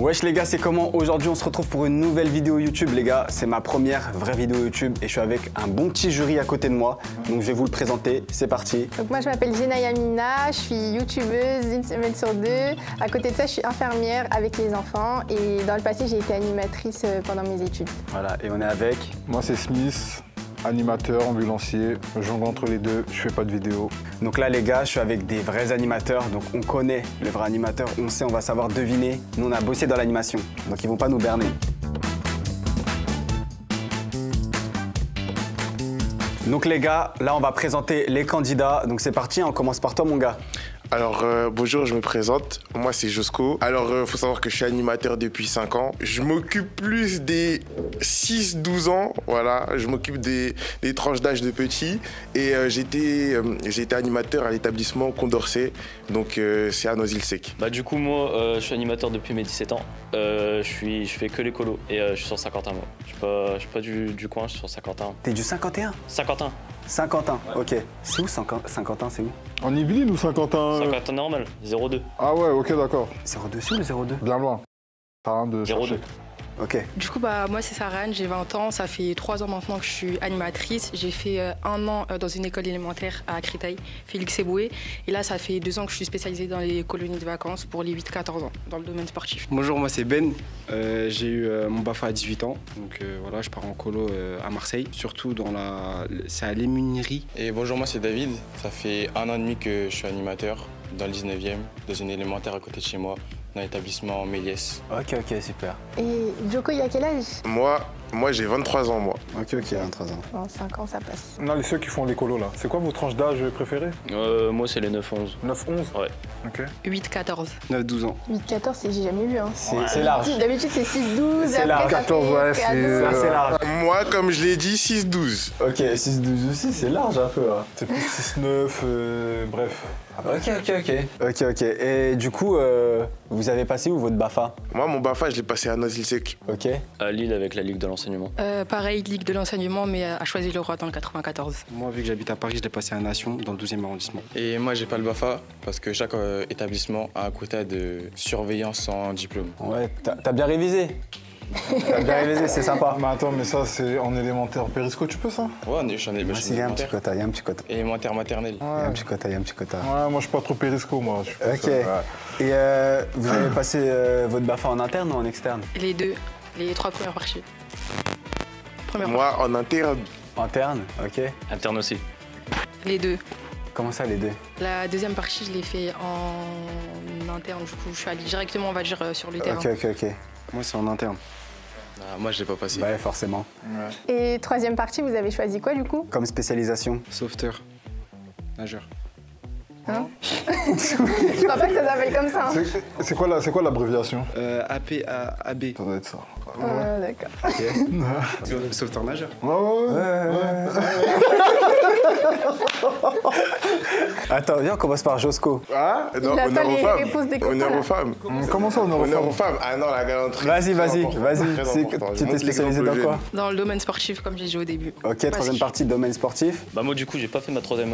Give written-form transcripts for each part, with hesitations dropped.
Wesh les gars, c'est comment? Aujourd'hui on se retrouve pour une nouvelle vidéo YouTube les gars. C'est ma première vraie vidéo YouTube et je suis avec un bon petit jury à côté de moi. Donc je vais vous le présenter, c'est parti. Donc moi je m'appelle Jenaya Mina, je suis youtubeuse une semaine sur deux. À côté de ça je suis infirmière avec les enfants et dans le passé j'ai été animatrice pendant mes études. Voilà, et on est avec... Moi c'est Smith, animateur, ambulancier, je jongle entre les deux, je fais pas de vidéo. Donc là les gars, je suis avec des vrais animateurs, donc on connaît le vrai animateur, on sait, on va savoir deviner. Nous on a bossé dans l'animation, donc ils vont pas nous berner. Donc les gars, là on va présenter les candidats, donc c'est parti, on commence par toi mon gars. Alors bonjour, je me présente, moi c'est Josco. Alors faut savoir que je suis animateur depuis 5 ans. Je m'occupe plus des 6-12 ans, voilà. Je m'occupe des tranches d'âge de petits. Et j'ai été animateur à l'établissement Condorcet, donc c'est à Noisy-le-Sec. Bah du coup moi je suis animateur depuis mes 17 ans. Je fais que les colos et je suis sur Saint-Quentin moi. Je suis pas du coin, je suis sur Saint-Quentin. T'es du Saint-Quentin? Saint-Quentin. Saint-Quentin, ok. C'est où Saint-Quentin, c'est où? En Yvelines ou Saint-Quentin? Saint-Quentin normal, 02. Ah ouais, ok d'accord. 02 sur le 02? Bien loin. T'as rien de 02. chercher. Ok. Du coup, moi, c'est Sarane, j'ai 20 ans. Ça fait 3 ans maintenant que je suis animatrice. J'ai fait 1 an dans une école élémentaire à Créteil, Félix Eboué. Et là, ça fait 2 ans que je suis spécialisée dans les colonies de vacances pour les 8-14 ans, dans le domaine sportif. Bonjour, moi c'est Ben. J'ai eu mon BAFA à 18 ans. Donc voilà, je pars en colo à Marseille, surtout c'est à l'émunirie. Et bonjour, moi c'est David. Ça fait 1 an et demi que je suis animateur dans le 19e, dans une élémentaire à côté de chez moi, dans l'établissement Méliès. Ok, super. Et Joko, il a quel âge? Moi j'ai 23 ans moi. Ok, 23 ans. En 5 ans ça passe. Non, ceux qui font les colos là, c'est quoi vos tranches d'âge préférées? Moi c'est les 9-11. 9-11? Ouais. Ok. 8-14. 9-12 ans. 8-14 j'ai jamais vu hein. C'est large. D'habitude c'est 6-12, C'est après large. ça 14, fait ouais, 4-12. C'est large. Moi comme je l'ai dit, 6-12. Ok, 6-12 aussi, c'est large un peu. Hein. C'est plus 6-9, bref. Ok. Et du coup, vous avez passé où votre BAFA? Moi mon BAFA je l'ai passé à Noisy-le-Sec. Ok. À Lille avec la Ligue de l'enseignement. Pareil, Ligue de l'enseignement, mais à Choisy-le-Roi dans le 94. Moi, vu que j'habite à Paris, je l'ai passé à Nation, dans le 12e arrondissement. Et moi j'ai pas le BAFA parce que chaque établissement a un quota de surveillance sans diplôme. Ouais, t'as bien révisé. T'as bien révisé, c'est sympa. Mais attends, mais ça c'est en élémentaire périsco, tu peux ça? Ouais, j'en ai Il y a un petit quota, Élémentaire maternelle. Il y a un petit quota. Ouais, moi je suis pas trop périsco, moi. Je suis plus, Ok. Et vous avez passé votre BAFA en interne ou en externe? Les deux, les 3 premières parties. Moi en interne. Interne, ok. Interne aussi. Les deux. Comment ça les deux? La deuxième partie, je l'ai fait en interne. Du coup, je suis allée directement, on va dire, sur le terrain. Ok. Moi, c'est en interne. Ah, moi je l'ai pas passé. Ouais, forcément. Et troisième partie, vous avez choisi quoi du coup? Comme spécialisation? Sauveteur. Nageur. Hein? Je crois pas que ça s'appelle comme ça. Hein. C'est quoi l'abréviation? AB. Ça doit être ça. D'accord. Sauveteur nageur. Ouais. Attends, viens, on commence par Josco. Ah non, Il attend honneur aux les femmes. réponses des copains, Honneur là. aux femmes. Comment ça, honneur aux Honneur femmes? aux femmes. Ah non, la galanterie. Vas-y. Très important. Tu t'es spécialisé dans quoi? Dans le domaine sportif, comme j'ai dit au début. Ok, troisième partie, domaine sportif. Bah moi du coup j'ai pas fait ma troisième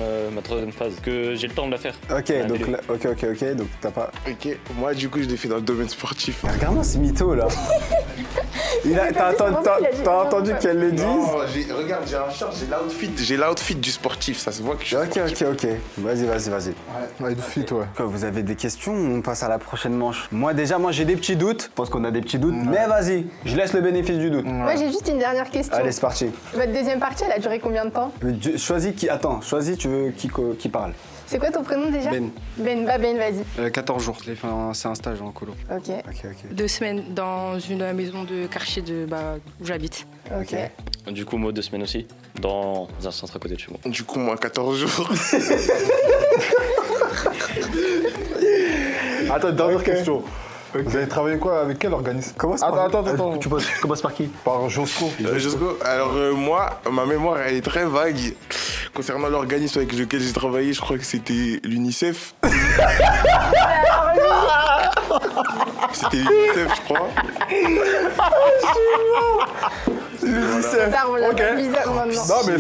phase, que j'ai le temps de la faire. Ok, La donc télé. là, ok, donc t'as pas... Ok, moi du coup je l'ai fait dans le domaine sportif. Regarde-moi ce mytho là. T'as entendu qu'elle le dise? Non, regarde, j'ai un short, j'ai l'outfit du sportif, ça se voit que je suis sportif. Ok. Vas-y. Ouais, de suite, ouais. Quoi, vous avez des questions ou on passe à la prochaine manche? Moi j'ai des petits doutes. Je pense qu'on a des petits doutes. Mais vas-y, je laisse le bénéfice du doute. Moi j'ai juste une dernière question. Allez, c'est parti. Votre deuxième partie, elle a duré combien de temps? Choisis qui... Attends, tu veux qui parle? C'est quoi ton prénom déjà? Ben. Ben, vas-y. 14 jours. C'est un stage en colo. Ok. 2 semaines dans une maison de quartier où j'habite. Ok. Du coup moi 2 semaines aussi, dans un centre à côté de chez moi. Du coup, moi 14 jours. Attends, dernière question. Vous avez travaillé quoi avec quel organisme? Attends. Tu commences par qui? Par Josco. Josco, alors moi, ma mémoire elle est très vague. Concernant l'organisme avec lequel j'ai travaillé, je crois que c'était l'UNICEF. C'était l'UNICEF, je crois. L'UNICEF. Ça, on l'a Ok. bizarre maintenant. Non, mais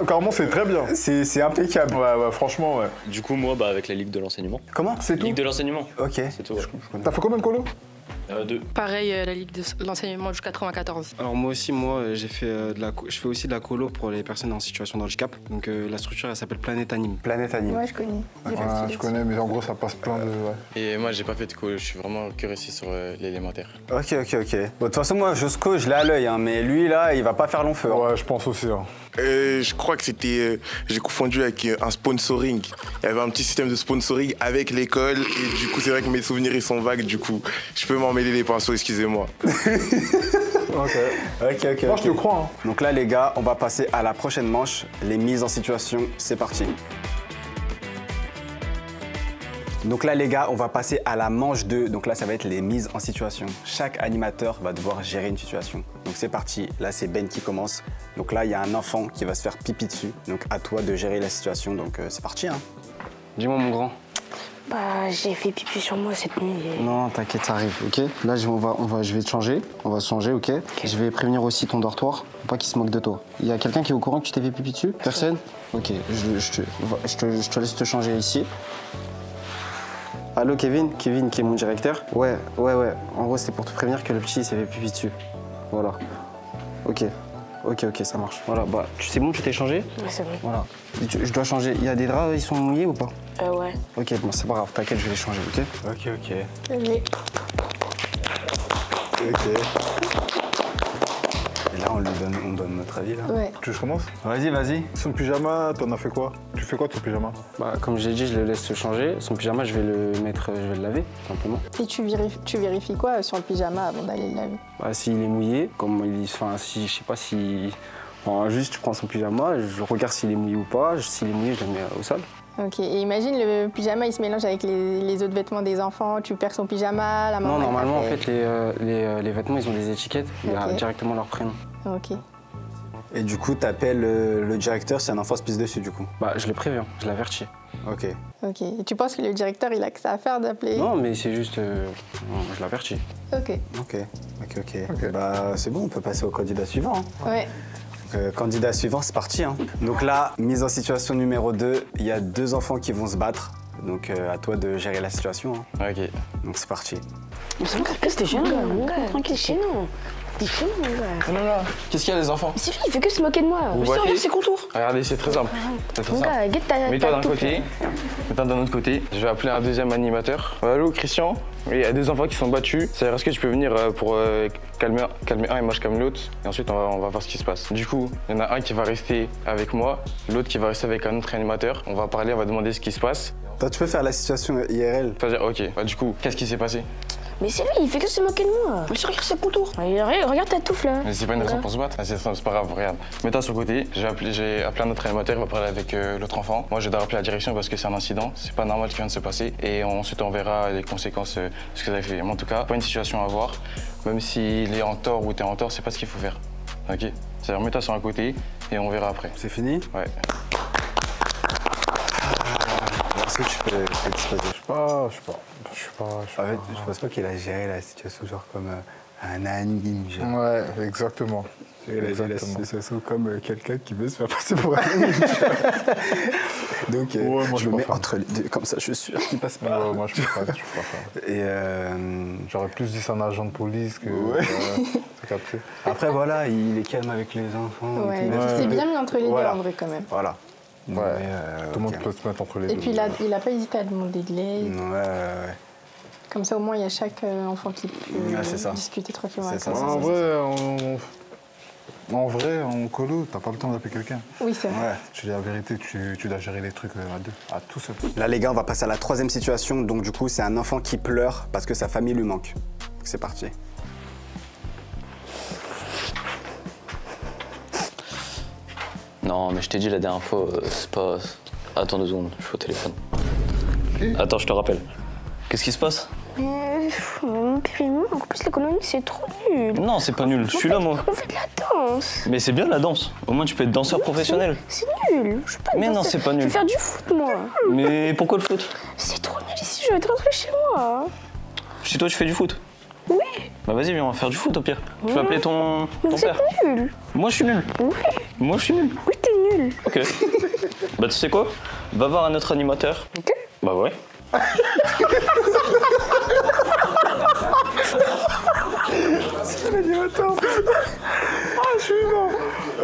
carrément, c'est très bien. C'est impeccable. Ouais, franchement, ouais. Du coup moi avec la Ligue de l'enseignement. Comment? C'est tout? Ligue de l'enseignement. Ok. C'est tout. T'as fait combien de colo? 2. Pareil, la Ligue de l'enseignement jusqu'à 94. Alors moi aussi, je fais aussi de la colo pour les personnes en situation de handicap. Donc la structure, elle s'appelle Planète Anime. Planète Anime. Ouais, je connais. Je connais, mais en gros, ça passe plein de... Ouais. Et moi, j'ai pas fait de colo, je suis vraiment que resté sur l'élémentaire. Ok. Bon, de toute façon, moi, Josco, je l'ai à l'œil, hein, mais lui, là, il va pas faire long feu. Ouais, je pense aussi. Hein. Je crois que c'était... j'ai confondu avec un sponsoring. Il y avait un petit système de sponsoring avec l'école et du coup, c'est vrai que mes souvenirs, ils sont vagues. Du coup, je peux m'en mêler les pinceaux, excusez-moi. Ok. Ok. Moi, je te crois. Hein. Donc là, les gars, on va passer à la prochaine manche, les mises en situation. C'est parti. Donc là, les gars, on va passer à la manche 2. Donc là, ça va être les mises en situation. Chaque animateur va devoir gérer une situation. Donc c'est parti. Là, c'est Ben qui commence. Donc là, il y a un enfant qui va se faire pipi dessus. Donc à toi de gérer la situation. Donc c'est parti. Hein. Dis-moi, mon grand. Bah, j'ai fait pipi sur moi cette nuit. Non, t'inquiète, ça arrive, ok? Là, je vais te changer. On va se changer, ok? Je vais prévenir aussi ton dortoir, pour pas qu'il se moque de toi. Il y a quelqu'un qui est au courant que tu t'es fait pipi dessus? Personne? Ok, je te laisse te changer ici. Allô, Kevin, qui est mon directeur. Ouais. En gros, c'était pour te prévenir que le petit s'est fait pipi dessus. Voilà. Ok, ça marche. Voilà, bah, c'est bon, tu t'es changé? Ouais, c'est vrai. Voilà. Je dois changer. Il y a des draps, ils sont mouillés ou pas? Ouais. Ok, bon, c'est pas grave, t'inquiète, je vais les changer, ok? Ok. Et là, on donne notre avis, là. Ouais. Tu veux que je commence? Vas-y. Son pyjama, t'en as fait quoi? Tu fais quoi de son pyjama? Bah, comme j'ai dit, je le laisse se changer. Son pyjama, je vais le laver, tout simplement. Et tu vérifies quoi sur le pyjama avant d'aller le laver? Bah, s'il est mouillé, je sais pas si... Enfin, juste, je prends son pyjama, je regarde s'il est mouillé ou pas. S'il est mouillé, je le mets au sol. Ok, et imagine le pyjama, il se mélange avec les autres vêtements des enfants, tu perds son pyjama, la maman... Non, normalement, en fait, les vêtements, ils ont des étiquettes, il y a directement leur prénom. Ok. Et du coup, t'appelles le directeur si un enfant se pisse dessus, du coup? Bah, je le préviens, je l'avertis. Ok. Et tu penses que le directeur, il a que ça à faire d'appeler? Non, mais c'est juste... je l'avertis. Ok. Bah, c'est bon, on peut passer au candidat suivant. Hein. Ouais. Candidat suivant, c'est parti. Hein. Donc là, mise en situation numéro 2, il y a 2 enfants qui vont se battre. Donc à toi de gérer la situation. Hein. Ok. Donc c'est parti. Mais c'est vrai que c'était chez nous, mon gars. Tranquille, chez nous. T'es chez nous, mon gars. Non. Qu'est-ce qu'il y a, les enfants? Mais c'est lui, il fait que se moquer de moi. Vous Mais voyez regarde ses contours. Regardez, c'est très simple. Mon gars, guette ta... Mets-toi d'un touffe, côté, là. mets-toi d'un autre côté. Je vais appeler un deuxième animateur. Allô, Christian? Oui, il y a 2 enfants qui sont battus. Est-ce que tu peux venir pour calmer un et moi je calme l'autre? Et ensuite, on va voir ce qui se passe. Du coup, il y en a un qui va rester avec moi, l'autre qui va rester avec un autre animateur. On va parler, on va demander ce qui se passe. Toi, tu peux faire la situation IRL. Dire, ok, bah, du coup, qu'est-ce qui s'est passé? Mais c'est lui, il fait que se moquer de moi. Mais regarde ses contours. Regarde ta touffe, là. Mais c'est pas une raison pour se battre. C'est pas grave, regarde. Mets-toi sur le côté. J'ai appelé un autre animateur, il va parler avec l'autre enfant. Moi, je dois rappeler la direction parce que c'est un incident. C'est pas normal ce qui vient de se passer. Et ensuite, on verra les conséquences de ce que vous avez fait. Mais en tout cas, pas une situation à voir. Même s'il est en tort ou t'es en tort, c'est pas ce qu'il faut faire. Ok? C'est-à-dire, mets-toi sur un côté et on verra après. C'est fini? Ouais. Est-ce que tu peux exposer? Je sais pas. En fait, je pense pas qu'il a géré la situation genre comme un anime. Genre. Ouais, exactement. Il a géré la situation comme quelqu'un qui veut se faire passer pour un anime. Donc, moi, je me mets entre les deux, comme ça, je suis sûr qu'il passe pas. Ouais, moi, je peux pas faire. Et j'aurais plus dit c'est un agent de police que... Ouais. T'as capté. Après, voilà, il est calme avec les enfants. Ouais, il s'est bien mis entre les deux, en vrai, quand même. Voilà. Ouais, tout le monde peut se mettre entre les deux. Et puis, il a pas hésité à demander de l'aide. Ouais. Comme ça, au moins, il y a chaque enfant qui peut discuter tranquillement avec ça. En vrai, en colo, t'as pas le temps d'appeler quelqu'un. Oui, c'est vrai. Ouais. Tu dis la vérité, tu dois gérer les trucs à deux, à tout seul. Là, les gars, on va passer à la 3e situation. Donc, du coup, c'est un enfant qui pleure parce que sa famille lui manque. C'est parti. Non, mais je t'ai dit la dernière fois, c'est pas... Attends 2 secondes, je suis au téléphone. Attends, je te rappelle. Qu'est-ce qui se passe? Mon périmètre, en plus la colonie c'est trop nul. Non, c'est pas nul, je suis là moi. On fait de la danse. Mais c'est bien la danse. Au moins tu peux être danseur professionnel. C'est nul. Je suis pas Mais non, c'est pas nul. Je vais faire du foot moi. Mais pourquoi le foot? C'est trop nul ici, je vais rentrer chez moi. Chez toi tu fais du foot? Oui. Bah vas-y, viens, on va faire du foot au pire. Tu vas appeler ton Mais père. c'est nul. Moi je suis nul. Oui. Moi je suis nul. Oui, t'es nul. Ok. Bah tu sais quoi? Va voir un autre animateur. Ok. Bah ouais.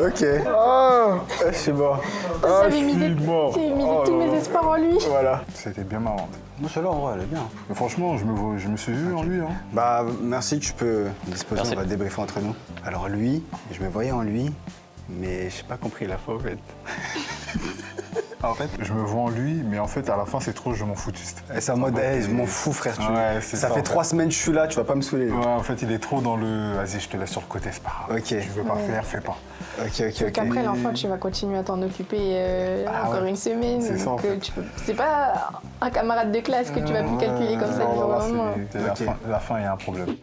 Ok. Ah, c'est bon. J'avais misé tous mes espoirs en lui. Voilà. C'était bien marrant. Moi, celle-là, en vrai, elle est bien. Mais franchement, je me suis vu en lui. Hein. Bah, merci, tu peux disposer, Merci. on va débriefer entre nous. Alors lui, je me voyais en lui, mais j'ai pas compris la fois, en fait. En fait, je me vois en lui, mais en fait, à la fin, c'est trop, je m'en foutiste. Et c'est en mode, hey, je m'en fous, frère. Ouais, c'est ça ça, fait en fait. 3 semaines que je suis là, tu vas pas me saouler. Ouais, en fait, il est trop dans le vas-y, je te laisse sur le côté, c'est pas grave. Ok. Tu veux pas faire, fais pas. Ok. Qu'après l'enfant, tu vas continuer à t'en occuper encore une semaine. C'est ça, en donc, fait. c'est pas un camarade de classe que tu vas plus calculer comme ça du jour au lendemain. La fin, il y a un problème.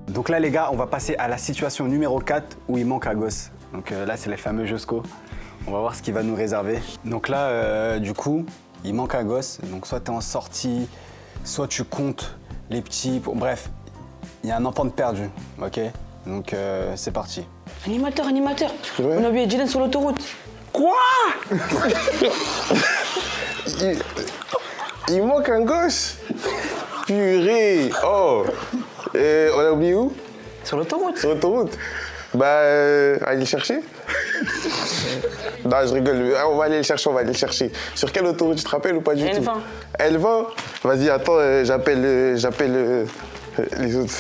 Donc là, les gars, on va passer à la situation numéro 4 où il manque un gosse. Donc là, c'est les fameux Josco. On va voir ce qu'il va nous réserver. Donc là, du coup, il manque un gosse. Donc soit tu es en sortie, soit tu comptes les petits. Bref, il y a un enfant de perdu. Ok. Donc c'est parti. Animateur. Ouais. On a oublié Jaden sur l'autoroute. Quoi? Il manque un gosse. Purée. Oh. On a oublié où? Sur l'autoroute. Sur l'autoroute. Bah, allez le chercher. Non, je rigole. On va aller le chercher. Sur quelle autoroute, tu te rappelles ou pas du tout? L20. L20. Vas-y, attends, j'appelle les autres.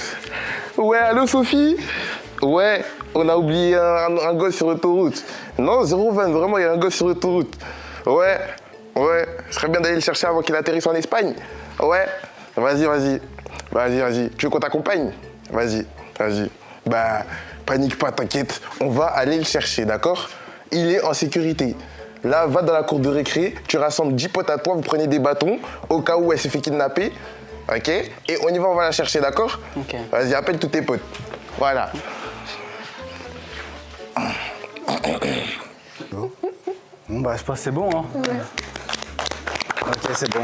Ouais, allô Sophie? Ouais, on a oublié un gosse sur l'autoroute. Non, 020, vraiment, il y a un gosse sur l'autoroute. Ouais, ce serait bien d'aller le chercher avant qu'il atterrisse en Espagne. Ouais, vas-y. Tu veux qu'on t'accompagne? Vas-y. Bah, panique pas, t'inquiète, on va aller le chercher, d'accord? Il est en sécurité. Là, va dans la cour de récré, tu rassembles 10 potes à toi, vous prenez des bâtons, au cas où elle s'est fait kidnapper, ok? Et on y va, on va la chercher, d'accord? Ok. Vas-y, appelle tous tes potes. Voilà. Bon, bah, je pense que c'est bon, hein. Ouais. Ok, c'est bon.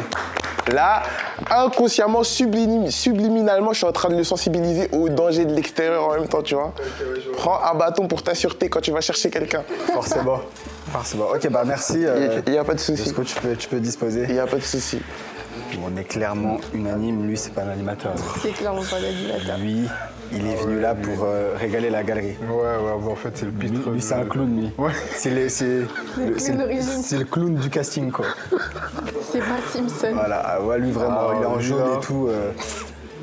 Là, inconsciemment, subliminalement, je suis en train de le sensibiliser au danger de l'extérieur en même temps, tu vois. Prends un bâton pour ta sûreté quand tu vas chercher quelqu'un. Forcément. Ok, bah merci. Il n'y a pas de souci. Josco, tu peux disposer. Il n'y a pas de souci. On est clairement unanime, lui, c'est pas un animateur. C'est clairement pas l'animateur. Lui, il est venu là pour régaler la galerie. Ouais, en fait, c'est le pitre. Lui, c'est un clown, lui. Ouais. C'est le clown du casting, quoi. C'est Bart Simpson. Voilà, ouais, lui, vraiment, il est en lui, jaune là. et tout.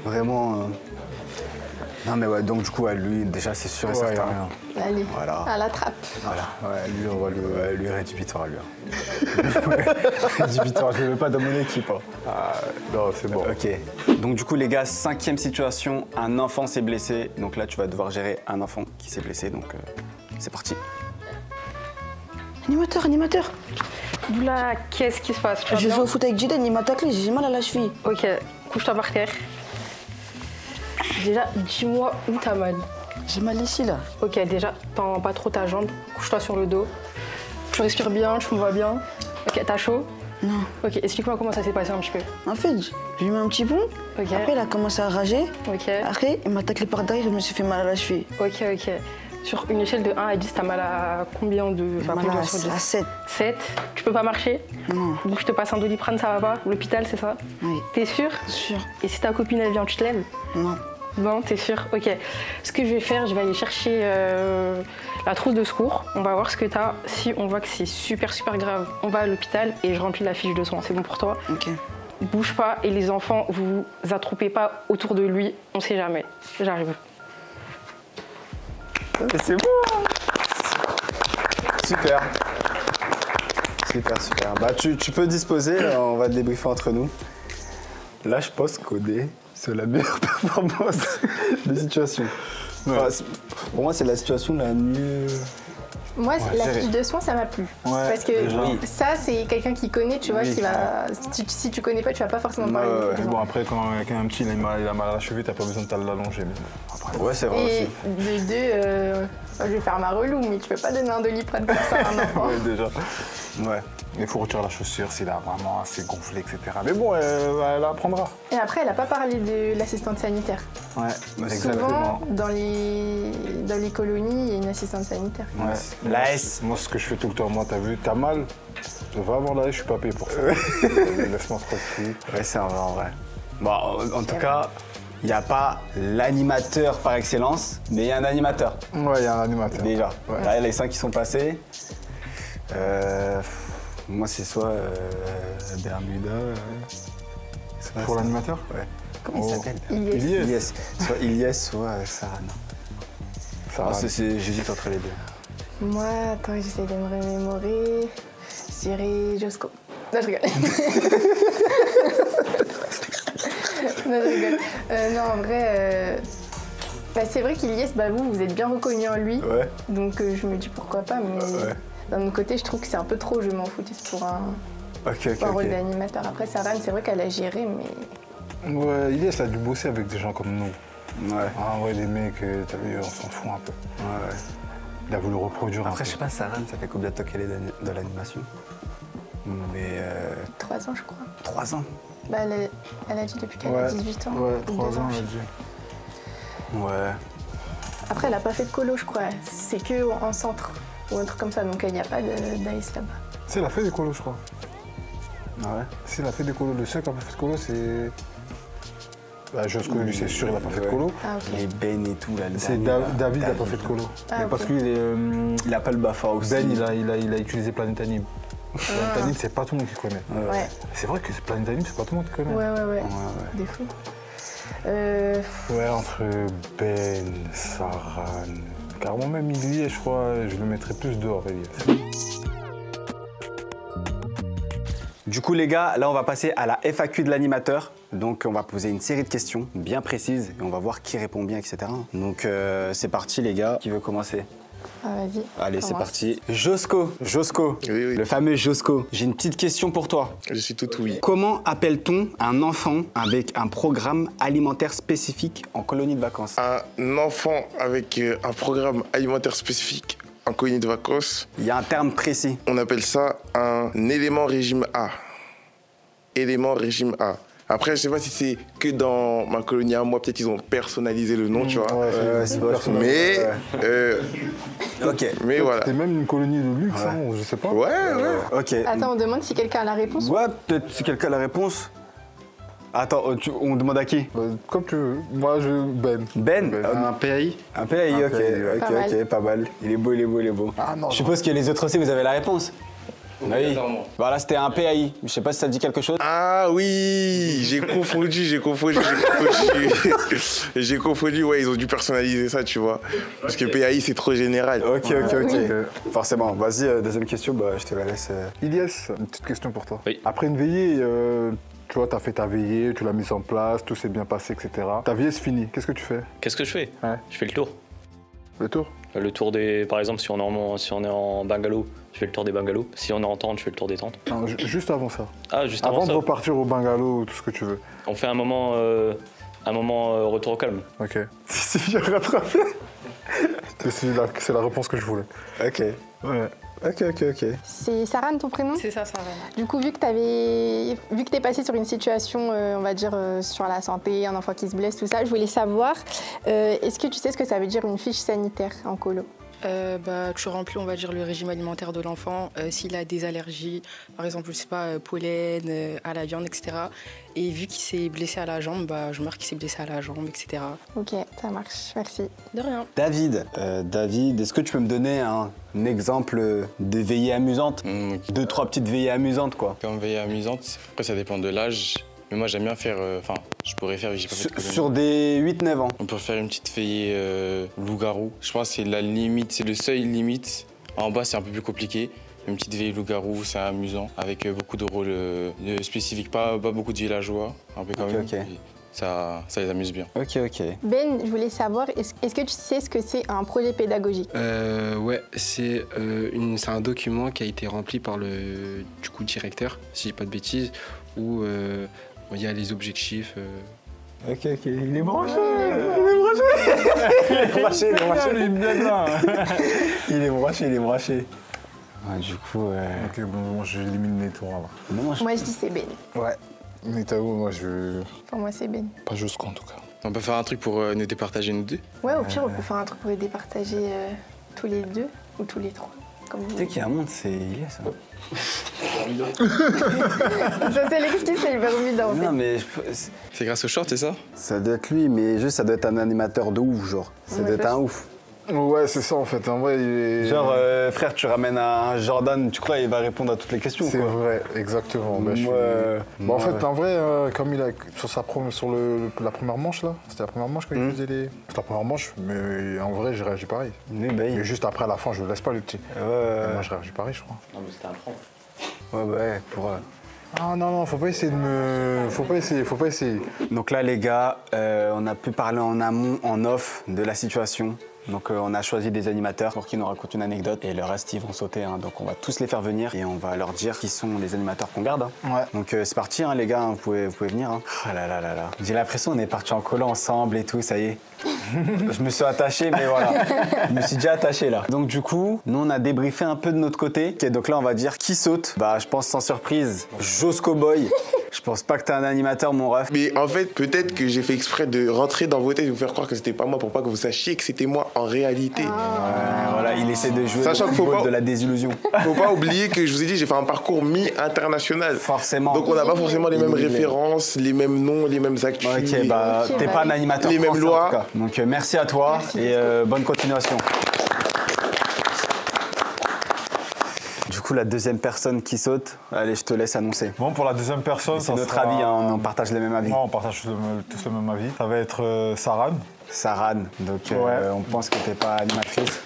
Vraiment. Non, mais ouais, donc, du coup, lui, déjà, c'est sûr et certain. y a rien. Allez, Voilà. à la trappe. Voilà, ouais, lui, on va lui rédhibitoire, lui. Rédhibitoire, je ne veux pas dans mon équipe. Hein. Non, c'est bon. Ok. Donc du coup les gars, 5e situation, un enfant s'est blessé. Donc là tu vas devoir gérer un enfant qui s'est blessé. Donc c'est parti. Animateur. Oula, qu'est-ce qui se passe? Tu vas Je bien? joue au foot avec Jaden, il m'a taclé, j'ai mal à la cheville. Ok, couche-toi par terre. Déjà, dis-moi où t'as mal. J'ai mal ici là. Ok, déjà, tends pas trop ta jambe. Couche-toi sur le dos. Tu respires bien, tu me vois bien. Ok, t'as chaud? Non. Ok, explique-moi comment ça s'est passé un petit peu. En fait, je lui mets un petit pont. Ok. Après, il a commencé à rager. Ok, Après, il m'a taclé par derrière, je me suis fait mal à la cheville. ok. Sur une échelle de 1 à 10, t'as mal à combien de... J'ai enfin, mal combien à sur 10? 7. 7. Tu peux pas marcher? Non. Donc je te passe un Doliprane, ça va pas? L'hôpital, c'est ça? Oui. T'es sûr? Sûr. Et si ta copine, elle vient, tu te lèves? Non. Non, t'es sûr? Ok. Ce que je vais faire, je vais aller chercher la trousse de secours. On va voir ce que t'as. Si on voit que c'est super grave, on va à l'hôpital et je remplis la fiche de soins. C'est bon pour toi? Ok. Bouge pas et les enfants, vous vous attroupez pas autour de lui. On sait jamais. J'arrive. C'est bon. Super. Bah tu peux disposer, on va le débriefer entre nous. Là je pense qu'Odé, c'est la meilleure performance de situation. Enfin, pour moi c'est la situation la mieux... Moi, la géré. fiche de soins, ça m'a plu. Ouais, Parce que déjà. ça, c'est quelqu'un qui connaît, tu vois, Oui. qui va. Si tu connais pas, tu vas pas forcément parler. Ouais, des Bon, enfants. après, quand un petit il a mal à la cheville, t'as pas besoin de t'allonger. Mais après, Ouais c'est vrai Et aussi. de deux, je vais faire ma relou, mais tu peux pas donner un Doliprane comme ça à un enfant. ouais, déjà. Ouais. Il faut retirer la chaussure s'il a vraiment assez gonflé, etc. Mais bon, elle apprendra. Et après, elle a pas parlé de l'assistante sanitaire. Ouais, Souvent, dans les colonies, il y a une assistante sanitaire. Ouais. La S. Moi, ce que je fais tout le temps, moi, t'as vu, t'as mal, va voir la S, je suis pas payé pour ça. Laisse-moi tranquille. Ouais c'est en vrai. Bon en tout cas, Il n'y a pas l'animateur par excellence, mais il y a un animateur. Ouais, il y a un animateur. Déjà. Ouais. Là, les 5 qui sont passés. Moi, c'est soit Bermuda. Soit Pour ça. l'animateur? Ouais. Comment il s'appelle? Ilyes. Soit Ilyes, soit Sarah. Sarah. J'hésite entre les deux. Moi, attends, j'essaie de me remémorer. Je dirais Josco. Non, je rigole. Non, je rigole. Non, en vrai, bah, c'est vrai qu'Ilyes, bah, vous êtes bien reconnu en lui. Ouais. Donc je me dis pourquoi pas, mais d'un autre côté, je trouve que c'est un peu trop, je m'en foutais pour un rôle d'animateur. Après, Sarah, c'est vrai qu'elle a géré, mais... Ouais, Ilyes a dû bosser avec des gens comme nous. Ouais. Ah ouais, les mecs, t'as vu, on s'en fout un peu. Ouais. Il a voulu reproduire Après, un je sais peu. pas, Sarah, ça fait combien de temps qu'elle est dans l'animation? Mais 3 ans, je crois. 3 ans. Bah, elle a dit depuis qu'elle a 18 ans. Ouais, ou 3 2 ans, elle a dit. Ouais. Après, elle a pas fait de colo, je crois. C'est que en centre ou un truc comme ça, donc il n'y a pas d'AS là-bas. Si, elle a fait des colos, je crois. Ah ouais. Si, elle a fait des colos. Le seul qui a pas fait de colo, c'est... Bah, Josco, lui, c'est sûr, il a pas fait de colo. Ah, ok. Les Ben et tout, là. le C'est dernier, là. David n'a pas fait de colo. Ah, Mais ok. parce qu'il est... Il a pas le BAFA aussi. Ben, il a utilisé Planet Anime. Planet Anime, c'est pas tout le monde qui connaît. Ouais, C'est vrai que Planet Anime, c'est pas tout le monde qui connaît. ouais. Des fous. Ouais, entre Ben, Saran, carrément même Ilyes, je crois, je le mettrais plus dehors, Ilyes. Du coup, les gars, là, on va passer à la FAQ de l'animateur. Donc, on va poser une série de questions bien précises et on va voir qui répond bien, etc. Donc, c'est parti, les gars. Qui veut commencer? Ah, vas-y. Allez, c'est commence. parti. Josco, Oui. le fameux Josco. J'ai une petite question pour toi. Je suis tout oui. Comment appelle-t-on un enfant avec un programme alimentaire spécifique en colonie de vacances? Un enfant avec un programme alimentaire spécifique en colonie de vacances, Il y a un terme précis. on appelle ça un élément régime A. Élément régime A. Après, je sais pas si c'est que dans ma colonie à moi, peut-être ils ont personnalisé le nom, tu vois. Ouais, c'est personnel. Mais, Ok. mais voilà. C'était même une colonie de luxe, hein, je sais pas. Ouais. Ok. Attends, on demande si quelqu'un a la réponse. Ouais, peut-être si quelqu'un a la réponse. Attends, on demande à qui? Comme tu veux. Moi, Ben. Ben. Un PAI? Un PAI, Un ok, PAI, ouais. Pas mal. ok, pas mal. Il est beau, il est beau, il est beau. Ah non, Je suppose que les autres aussi, vous avez la réponse. Oui. Voilà, c'était un PAI. Je sais pas si ça te dit quelque chose. Ah oui, j'ai confondu. J'ai confondu, ouais, ils ont dû personnaliser ça, tu vois. Parce que PAI, c'est trop général. Ok. Forcément. Vas-y, deuxième question, bah, je te la laisse. Ilyes, une petite question pour toi. Oui. Après une veillée, tu vois, t'as fait ta veillée, tu l'as mise en place, tout s'est bien passé, etc. Ta veillée, c'est fini. Qu'est-ce que tu fais? Qu'est-ce que je fais? Ouais. Je fais le tour. Le tour? Le tour des. Par exemple, si on est en bungalow, je fais le tour des bungalows. Si on est en tente, je fais le tour des tentes. Non, juste avant ça. Ah, juste Avant avant de ça. repartir au bungalow, tout ce que tu veux. On fait un moment retour au calme. Ok. C'est bien rattrapé. C'est la réponse que je voulais. Ok. Ouais. Ok. C'est Saran, ton prénom? C'est ça, Sarah. Du coup, vu que t'es passé sur une situation, on va dire, sur la santé, un enfant qui se blesse, tout ça, je voulais savoir, est-ce que tu sais ce que ça veut dire une fiche sanitaire en colo? Tu remplis, on va dire, le régime alimentaire de l'enfant, s'il a des allergies, par exemple, je sais pas, pollen, à la viande, etc. Et vu qu'il s'est blessé à la jambe, je marque qu'il s'est blessé à la jambe, etc. Ok, ça marche, merci. De rien. David, est-ce que tu peux me donner un exemple de veillée amusante? 2-3 petites veillées amusantes, quoi. Comme veillée amusante, après ça dépend de l'âge. Mais moi j'aime bien faire, je pourrais faire, j'ai pas fait de colonie. Sur des 8-9 ans. On peut faire une petite veillée loup-garou. Je pense que c'est la limite, c'est le seuil limite. En bas c'est un peu plus compliqué. Une petite veillée loup-garou, c'est amusant, avec beaucoup de rôles spécifiques, pas beaucoup de villageois, un peu quand même. Ok. Et ça les amuse bien. Ok. Ben, je voulais savoir, est-ce que tu sais ce que c'est un projet pédagogique? Ouais, c'est un document qui a été rempli par le directeur, si je dis pas de bêtises, où il y a les objectifs. Ok. Il est branché. Il est branché. Ah, du coup, Ok, bon, j'élimine les tours alors. Moi, je dis c'est Ben. Ouais. Mais t'as où? Moi, je... Pour moi, c'est Ben. Pas jusqu'en tout cas. On peut faire un truc pour nous départager nous deux. Ouais, au pire, on peut faire un truc pour les départager tous les deux ou tous les trois. comme Tu sais qu'il y a un monde, c'est Ilyes. Ça, c'est l'excuse, c'est le Bermuda en fait. Non, mais C'est grâce au short, c'est ça? ça doit être lui, mais juste ça doit être un animateur de ouf, genre. Ça doit être un ouf. Ouais, c'est ça en fait. En vrai, il est... Genre, frère, tu ramènes un Jordan, tu crois il va répondre à toutes les questions, C'est quoi. vrai, exactement. Bah, je suis- Bah, en fait, en vrai, comme il a sur la première manche là, c'était la première manche quand il faisait les. C'était la première manche, mais en vrai, j'ai réagi pareil. Oui, bah, Mais juste après à la fin, je le laisse pas le petit. ouais, Moi, je réagis pareil, je crois. Non, mais c'était un franc. ouais, pour... Ah non, faut pas essayer de me. Faut pas essayer. Donc là, les gars, on a pu parler en amont, en off de la situation. Donc on a choisi des animateurs pour qu'ils nous racontent une anecdote et le reste ils vont sauter. Hein. Donc on va tous les faire venir et on va leur dire qui sont les animateurs qu'on garde. Hein. Ouais. Donc c'est parti les gars, vous pouvez venir. Hein. Oh là là là là. J'ai l'impression qu'on est partis en colo ensemble et tout, ça y est. Je me suis attaché mais voilà. Je me suis déjà attaché là. Donc du coup, nous on a débriefé un peu de notre côté. Okay, donc là on va dire qui saute. Bah je pense sans surprise, Josco Boy. Je pense pas que t'es un animateur mon ref. Mais en fait, peut-être que j'ai fait exprès de rentrer dans vos têtes et vous faire croire que c'était pas moi pour pas que vous sachiez que c'était moi en réalité. Voilà, il essaie de jouer Sachant au qu'il faut football pas- de la désillusion. Faut pas oublier que je vous ai dit, j'ai fait un parcours mi-international. Forcément. Donc on n'a pas forcément les mêmes Il est- références, les mêmes noms, les mêmes actus. Ok, bah Ok, t'es bah pas un oui. animateur Les mêmes français, lois. en tout cas. Donc merci à toi et bonne continuation. Du coup, la deuxième personne qui saute, allez, je te laisse annoncer. Bon, pour la deuxième personne, C'est notre avis, hein, on partage les mêmes avis. Non, on partage tous le même avis. Ça va être Saran. Saran, donc Ouais. on pense que t'es pas animatrice.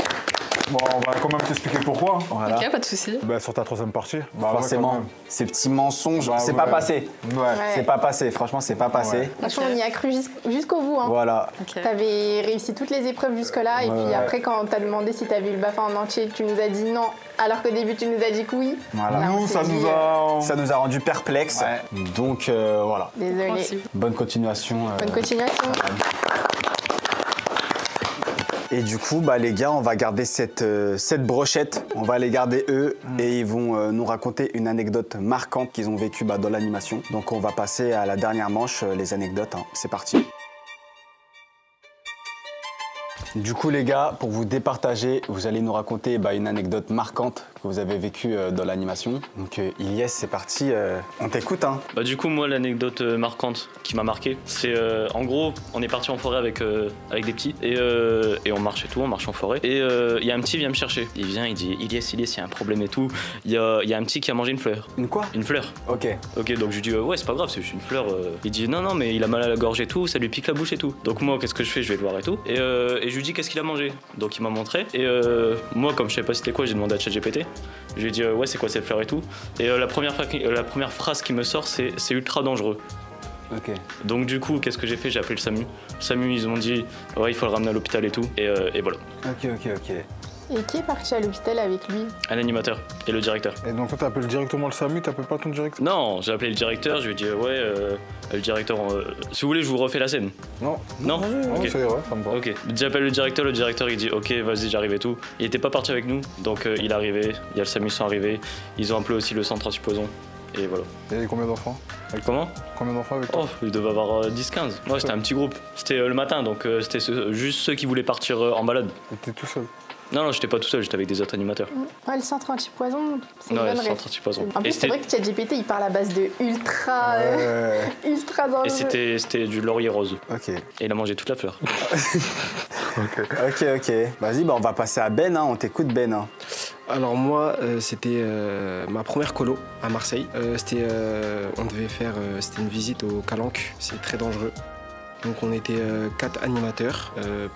Bon, on va quand même t'expliquer pourquoi. Voilà. Ok, pas de souci. Bah, sur ta troisième partie. Bah, ouais, Forcément, quand même. ces petits mensonges, Bah, c'est ouais. pas passé. Ouais. C'est pas passé, franchement, c'est pas passé. Ouais. Franchement, on y a cru jusqu'au bout. Hein. Voilà. Ok. T'avais réussi toutes les épreuves jusque-là, et puis après, quand on t'a demandé si t'avais eu le BAFA en entier, tu nous as dit non, alors qu'au début, tu nous as dit que oui. Voilà. Là, on Nous, s'est ça dit, nous a. Ça nous a rendu perplexes. Ouais. Donc voilà. Désolée. Merci. Bonne continuation. Bonne continuation. Et du coup, bah, les gars, on va garder cette brochette. On va les garder eux et ils vont nous raconter une anecdote marquante qu'ils ont vécue dans l'animation. Donc on va passer à la dernière manche, les anecdotes. Hein. C'est parti. Du coup, les gars, pour vous départager, vous allez nous raconter une anecdote marquante que vous avez vécue dans l'animation. Donc Ilyes, c'est parti. On t'écoute. Hein. Bah du coup moi l'anecdote marquante qui m'a marqué, c'est en gros on est parti en forêt avec des petits et on marche et tout, on marche en forêt et il y a un petit qui vient me chercher. Il vient, il dit Ilyes, il y a un problème et tout. Il y a un petit qui a mangé une fleur. Une quoi? Une fleur. Ok. Ok, donc je lui dis ouais c'est pas grave, c'est juste une fleur. Il dit non mais il a mal à la gorge et tout, ça lui pique la bouche et tout. Donc moi qu'est-ce que je fais? Je vais le voir et tout. Et je lui dis qu'est-ce qu'il a mangé. Donc il m'a montré et moi comme je savais pas c'était quoi, j'ai demandé à ChatGPT. Je lui ai dit ouais c'est quoi cette fleur et tout. Et la première phrase qui me sort c'est ultra dangereux. Ok. Donc du coup qu'est-ce que j'ai fait? J'ai appelé le SAMU. Le SAMU ils m'ont dit ouais il faut le ramener à l'hôpital et tout. Et voilà. Ok. Et qui est parti à l'hôpital avec lui? Un animateur et le directeur. Et donc, toi, t'appelles directement le SAMU, t'appelles pas ton directeur? Non, j'ai appelé le directeur, je lui ai dit ouais le directeur si vous voulez je vous refais la scène. Non. Non, Non, ok. ça ira, ça me va. Ok, j'appelle le directeur il dit ok vas-y j'arrive et tout. Il était pas parti avec nous, donc il est arrivé, il y a le SAMU sont arrivés, ils ont appelé aussi le centre antipoison et voilà. Et combien d'enfants? Comment? Combien d'enfants avec toi? Oh, il devait avoir 10-15. Moi c'était un petit groupe, c'était le matin donc c'était juste ceux qui voulaient partir en balade. T'es tout seul? Non, j'étais pas tout seul, j'étais avec des autres animateurs. Ouais, le centre antipoison, c'est une Ouais, bonne le ref. centre antipoison. En Et plus, c'est vrai que ChatGPT, il parle à base de ultra dangereux. Et c'était du laurier rose. Ok. Et il a mangé toute la fleur. Ok. Vas-y, on va passer à Ben. Hein. On t'écoute, Ben. Hein. Alors moi, c'était ma première colo à Marseille. On devait faire, c'était une visite au Calanque, c'est très dangereux. Donc on était 4 animateurs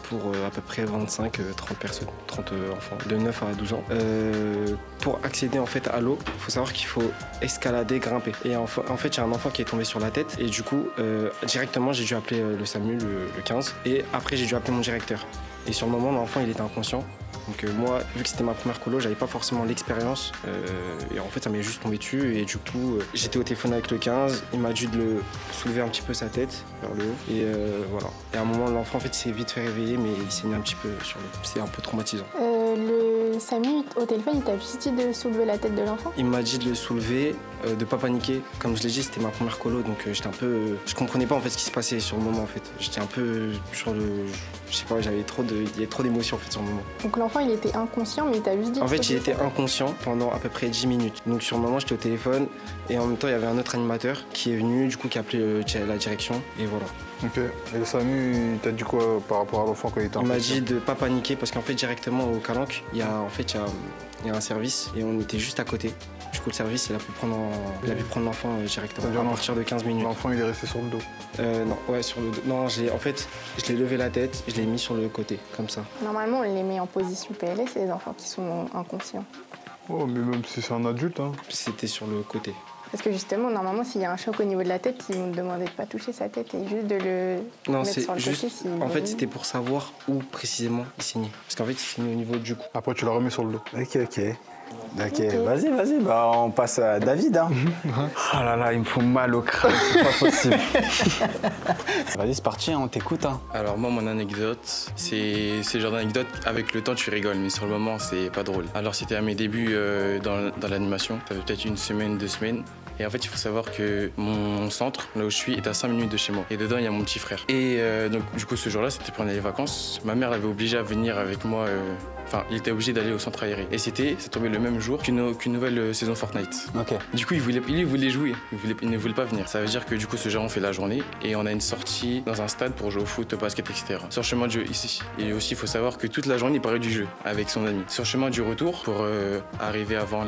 pour à peu près 25-30 personnes, 30 enfants de 9 à 12 ans. Pour accéder en fait à l'eau, il faut savoir qu'il faut escalader, grimper. Et en fait, il y a un enfant qui est tombé sur la tête et du coup, directement, j'ai dû appeler le SAMU, le 15. Et après, j'ai dû appeler mon directeur. Et sur le moment, l'enfant, il était inconscient. Donc moi, vu que c'était ma première colo, j'avais pas forcément l'expérience. Et en fait, ça m'est juste tombé dessus. Et du coup, j'étais au téléphone avec le 15. Il m'a dû de le soulever un petit peu sa tête vers le haut. Et voilà. Et à un moment, l'enfant, en fait, s'est vite fait réveiller, mais il saignait un petit peu sur le... C'était un peu traumatisant. Le Samy, au téléphone, il t'a juste dit de soulever la tête de l'enfant? Il m'a dit de le soulever, de pas paniquer. Comme je l'ai dit, c'était ma première colo, donc j'étais un peu... je comprenais pas en fait ce qui se passait sur le moment en fait. J'étais un peu sur le... Je sais pas, il y avait trop d'émotions en fait sur le moment. Donc l'enfant, il était inconscient, mais il t'a juste dit... En fait, il était inconscient pendant à peu près 10 minutes. Donc sur le moment, j'étais au téléphone et en même temps, il y avait un autre animateur qui est venu, du coup, qui a appelé la direction et voilà. Ok. Et Samy, il t'a dit quoi par rapport à l'enfant quand il était Il m'a dit de pas paniquer parce qu'en fait, directement au Calanque, il y a un service et on était juste à côté. Du coup, le service, il a pu prendre l'enfant directement à partir de 15 minutes. L'enfant, il est resté sur le dos? Non, ouais, sur le dos. Non, en fait, je l'ai levé la tête, je l'ai mis sur le côté, comme ça. Normalement, on les met en position PLS, les enfants qui sont inconscients. Oh, mais même si c'est un adulte, hein. C'était sur le côté. Parce que justement, normalement, s'il y a un choc au niveau de la tête, ils vont te demander de pas toucher sa tête et juste de le mettre sur le juste, côté. en fait, c'était pour savoir où précisément il saignait. Parce qu'en fait, il saignait au niveau du cou. Après, tu l'as remis sur le dos. Ok, vas-y, bah, on passe à David. Hein. Oh là là, il me faut mal au crâne, c'est pas possible. Vas-y, c'est parti, on t'écoute. Hein. Alors moi, mon anecdote, c'est le genre d'anecdote, avec le temps, tu rigoles, mais sur le moment, c'est pas drôle. Alors c'était à mes débuts dans l'animation, ça fait peut-être 1 semaine, 2 semaines. Et en fait, il faut savoir que mon centre, là où je suis, est à 5 minutes de chez moi. Et dedans, il y a mon petit frère. Et donc, du coup, ce jour-là, c'était pendant les vacances. Ma mère l'avait obligé à venir avec moi. Enfin, il était obligé d'aller au centre aéré. Et ça tombait le même jour qu'une nouvelle saison Fortnite. Ok. Du coup, il voulait jouer. Il ne voulait pas venir. Ça veut dire que du coup, ce jour, on fait la journée et on a une sortie dans un stade pour jouer au foot, au basket, etc. Sur le chemin de jeu ici. Et aussi, il faut savoir que toute la journée, il parlait du jeu avec son ami. Sur le chemin du retour, pour arriver avant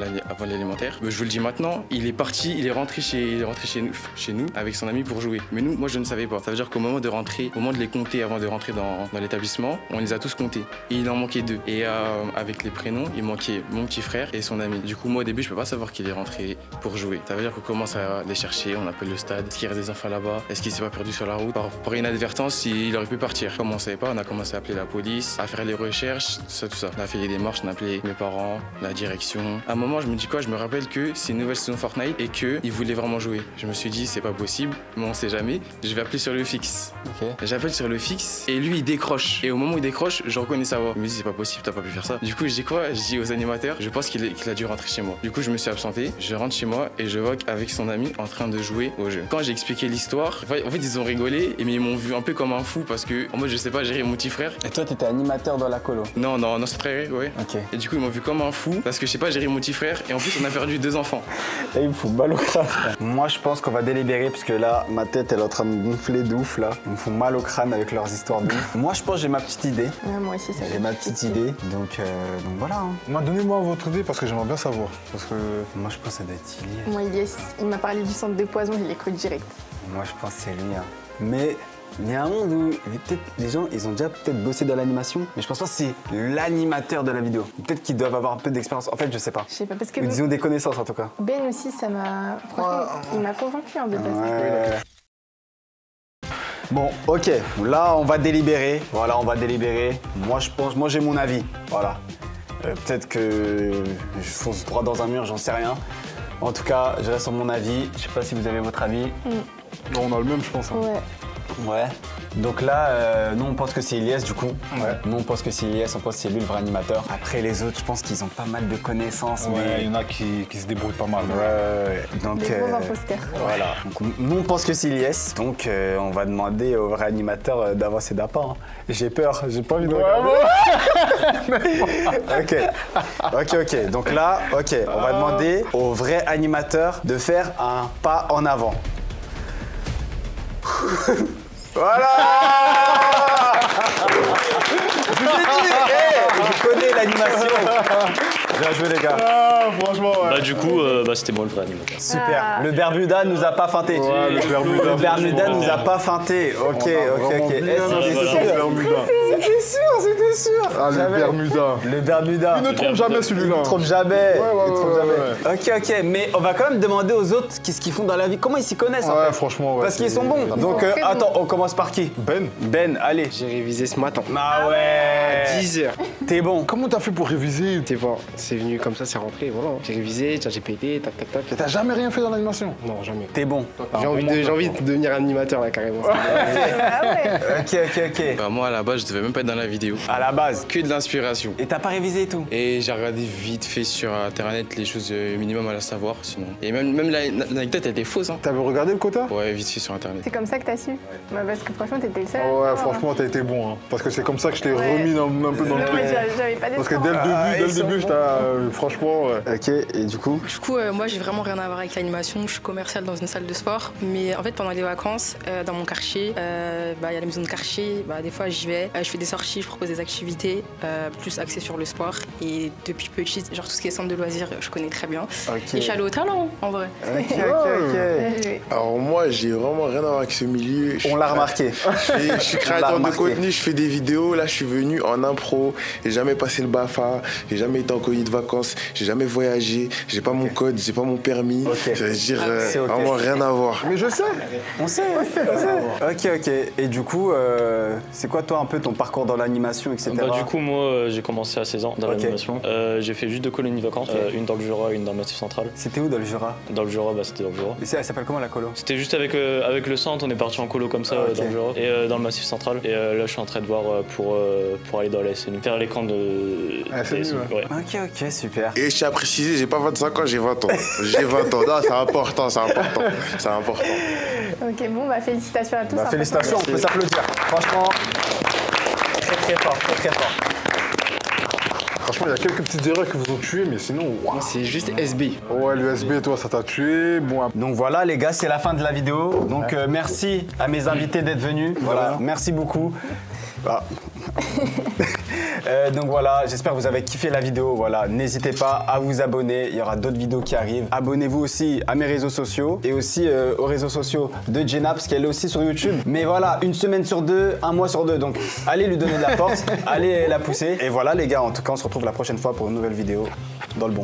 l'élémentaire, je vous le dis maintenant, il est parti, il est rentré chez nous avec son ami pour jouer. Mais moi, je ne savais pas. Ça veut dire qu'au moment de rentrer, au moment de les compter avant de rentrer dans l'établissement, on les a tous comptés. Et il en manquait 2. Et avec les prénoms, il manquait mon petit frère et son ami. Du coup, moi, au début, je peux pas savoir qu'il est rentré pour jouer. Ça veut dire qu'on commence à les chercher, on appelle le stade. Est-ce qu'il reste des enfants là-bas? Est-ce qu'il s'est pas perdu sur la route? Par inadvertance, il aurait pu partir. Comme on savait pas, on a commencé à appeler la police, à faire les recherches, tout ça. On a fait les démarches, on a appelé mes parents, la direction. À un moment, je me dis quoi? Je me rappelle que c'est une nouvelle saison Fortnite et qu'il voulait vraiment jouer. Je me suis dit, c'est pas possible, mais on sait jamais. Je vais appeler sur le fixe. Okay. J'appelle sur le fixe et lui, il décroche. Et au moment où il décroche, je reconnais sa voix. Je me dis, c'est pas possible, t'as pas pu faire ça. Du coup, je dis quoi? Je dis aux animateurs, je pense qu'il a dû rentrer chez moi. Du coup, je me suis absenté, je rentre chez moi et je vois qu'avec son ami en train de jouer au jeu. Quand j'ai expliqué l'histoire, en fait, ils ont rigolé et ils m'ont vu un peu comme un fou parce que moi, je sais pas gérer mon petit frère. Et toi, t'étais animateur dans la colo? Non, c'est très ouais. Ok. Et du coup, ils m'ont vu comme un fou parce que je sais pas gérer mon petit frère et en plus, on a perdu 2 enfants. Et il me fout mal au crâne. Moi, je pense qu'on va délibérer parce que là, ma tête, elle est en train de me gonfler de ouf là. Ils me font mal au crâne avec leurs histoires de ouf. Moi, je pense que j'ai ma petite idée. Ouais, moi aussi, ça. J'ai ma petite idée. Donc voilà. Hein. Donnez-moi votre idée parce que j'aimerais bien savoir. Parce que moi, je pense que ça doit être Iliès. Moi, Iliès, il m'a parlé du centre de poison, je l'ai cru direct. Moi, je pense que c'est lui. Hein. Mais il y a un monde où les gens, ils ont déjà peut-être bossé dans l'animation, mais je pense pas que c'est l'animateur de la vidéo. Peut-être qu'ils doivent avoir un peu d'expérience. En fait, je sais pas. Je sais pas, parce que... Ils ont des connaissances, en tout cas. Ben aussi, ça m'a... Franchement, il m'a convaincu de passer. Ouais. Bon, ok. Là, on va délibérer. Voilà, on va délibérer. Moi, je pense... Moi, j'ai mon avis. Voilà. Peut-être que je fonce droit dans un mur, j'en sais rien. En tout cas, je reste sur mon avis. Je sais pas si vous avez votre avis. On a le même, je pense. Hein. Ouais. Donc là, nous on pense que c'est Iliès du coup. Ouais. Nous on pense que c'est Iliès, on pense que c'est lui le vrai animateur. Après les autres, je pense qu'ils ont pas mal de connaissances. Ouais, mais il y en a qui se débrouillent pas mal. Ouais. Donc, des gros imposteurs. Voilà. Donc, nous on pense que c'est Iliès. Donc on va demander au vrai animateur d'avancer d'un pas. Hein. J'ai peur, j'ai pas envie de regarder. Ok. Donc là, on va demander au vrai animateur de faire un pas en avant. Voilà. Je vous ai dit, je connais l'animation. Bien joué les gars. Franchement, ouais. Bah du coup, c'était moi le vrai animateur. Super. Le Bermuda nous a pas feinté. Ouais, le Bermuda nous a pas feinté. Ok. C'était sûr. Ah, le Bermuda. Il ne trompe jamais celui-là. Il ne trompe jamais. Ouais. Ok. Mais on va quand même demander aux autres qu'est-ce qu'ils font dans la vie. Comment ils s'y connaissent en fait. Franchement, ouais. Parce qu'ils sont bons. Donc attends, on commence par qui? Ben, allez. J'ai révisé ce matin. Ah ouais. À 10h. T'es bon. Comment t'as fait pour réviser? C'est bon. c'est venu comme ça, c'est rentré, voilà. J'ai révisé, ChatGPT, tac, tac, tac. Et t'as jamais rien fait dans l'animation? Non, jamais. T'es bon. J'ai envie de devenir animateur, là, carrément. Ok. Bah, moi, à la base, je devais même pas être dans la vidéo. À la base. Que de l'inspiration. Et t'as pas révisé et tout? Et j'ai regardé vite fait sur Internet les choses minimum à la savoir, sinon. Et même l'anecdote, elle était fausse. Hein. T'avais regardé le quota? Ouais, vite fait sur Internet. C'est comme ça que t'as su? Bah, parce que franchement, t'étais le seul. Ouais, franchement, t'as été bon. Hein. Parce que c'est comme ça que je t'ai remis un peu dans le truc. J'avais pas Parce que dès le début, franchement. Ok, et du coup? Du coup, moi, j'ai vraiment rien à voir avec l'animation. Je suis commerciale dans une salle de sport. Mais en fait, pendant les vacances, dans mon quartier, il y a la maison de quartier. Des fois, j'y vais. Je fais des sorties, je propose des activités plus axées sur le sport. Et depuis petite, genre tout ce qui est centre de loisirs, je connais très bien. Et je suis allée au talent, en vrai. Ok. Alors moi, j'ai vraiment rien à voir avec ce milieu. On l'a remarqué. Je suis créateur de contenu, je fais des vidéos. Là, je suis venu en impro. J'ai jamais passé le BAFA. J'ai jamais été en colonie de vacances. J'ai jamais voyagé. J'ai pas mon code, j'ai pas mon permis. Ça veut dire vraiment rien à voir. Mais je sais. On sait. Ok. Et du coup, c'est quoi toi un peu ton parcours dans l'animation, etc. Du coup, moi, j'ai commencé à 16 ans dans l'animation. J'ai fait juste 2 colonies de vacances, une dans le Jura, une dans le Massif Central. C'était où dans le Jura? Dans le Jura, c'était dans le Jura. Et elle s'appelle comment la colo? C'était juste avec le centre, on est parti en colo comme ça dans le Jura et dans le Massif Central. Et là, je suis en train de voir pour aller dans la SNU, faire les camps de SNU. Ouais. Ok, super. Et je tiens à préciser, j'ai pas 25 ans, j'ai 20 ans. J'ai 20 ans. Non, c'est important. Ok, bon, félicitations à tous. Félicitations, on peut s'applaudir. Franchement, très fort. Franchement, il y a quelques petites erreurs qui vous ont tué, mais sinon, wow. C'est juste SB. Ouais, le SB, toi, ça t'a tué. Bon. Donc voilà, les gars, c'est la fin de la vidéo. Donc merci à mes invités d'être venus. Voilà, merci beaucoup. Donc voilà, j'espère que vous avez kiffé la vidéo. Voilà, n'hésitez pas à vous abonner. Il y aura d'autres vidéos qui arrivent. Abonnez-vous aussi à mes réseaux sociaux et aussi aux réseaux sociaux de Jenna parce qu'elle est aussi sur YouTube. Mais voilà, 1 semaine sur 2, 1 mois sur 2. Donc allez lui donner de la force, allez la pousser. Et voilà les gars, en tout cas, on se retrouve la prochaine fois pour une nouvelle vidéo dans le bon.